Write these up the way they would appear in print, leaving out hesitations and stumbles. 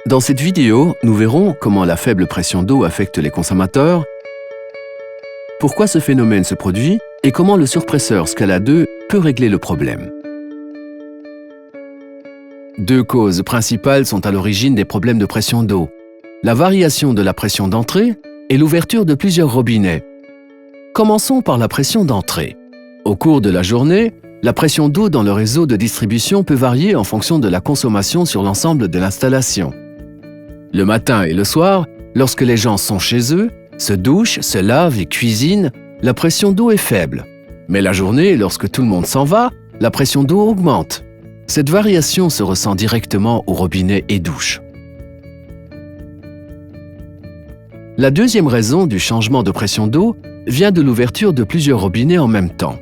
Dans cette vidéo, nous verrons comment la faible pression d'eau affecte les consommateurs, pourquoi ce phénomène se produit et comment le surpresseur Scala 2 peut régler le problème. Deux causes principales sont à l'origine des problèmes de pression d'eau: la variation de la pression d'entrée et l'ouverture de plusieurs robinets. Commençons par la pression d'entrée. Au cours de la journée, la pression d'eau dans le réseau de distribution peut varier en fonction de la consommation sur l'ensemble de l'installation. Le matin et le soir, lorsque les gens sont chez eux, se douchent, se lavent et cuisinent, la pression d'eau est faible. Mais la journée, lorsque tout le monde s'en va, la pression d'eau augmente. Cette variation se ressent directement au robinet et douche. La deuxième raison du changement de pression d'eau vient de l'ouverture de plusieurs robinets en même temps.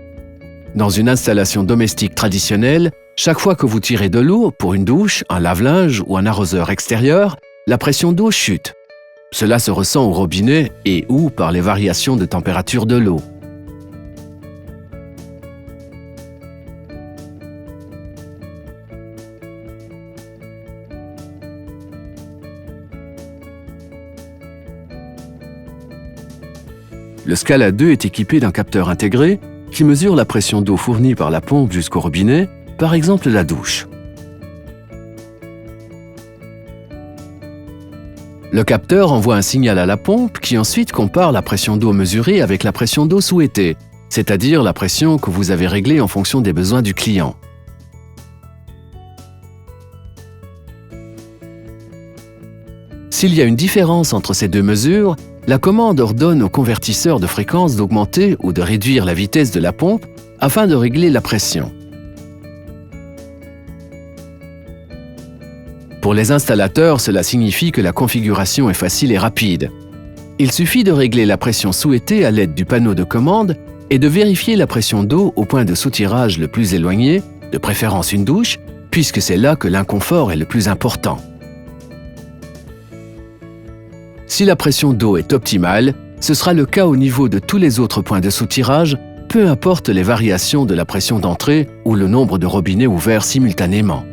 Dans une installation domestique traditionnelle, chaque fois que vous tirez de l'eau pour une douche, un lave-linge ou un arroseur extérieur, la pression d'eau chute. Cela se ressent au robinet et ou par les variations de température de l'eau. Le Scala 2 est équipé d'un capteur intégré qui mesure la pression d'eau fournie par la pompe jusqu'au robinet, par exemple la douche. Le capteur envoie un signal à la pompe qui ensuite compare la pression d'eau mesurée avec la pression d'eau souhaitée, c'est-à-dire la pression que vous avez réglée en fonction des besoins du client. S'il y a une différence entre ces deux mesures, la commande ordonne au convertisseur de fréquence d'augmenter ou de réduire la vitesse de la pompe afin de régler la pression. Pour les installateurs, cela signifie que la configuration est facile et rapide. Il suffit de régler la pression souhaitée à l'aide du panneau de commande et de vérifier la pression d'eau au point de soutirage le plus éloigné, de préférence une douche, puisque c'est là que l'inconfort est le plus important. Si la pression d'eau est optimale, ce sera le cas au niveau de tous les autres points de soutirage, peu importe les variations de la pression d'entrée ou le nombre de robinets ouverts simultanément.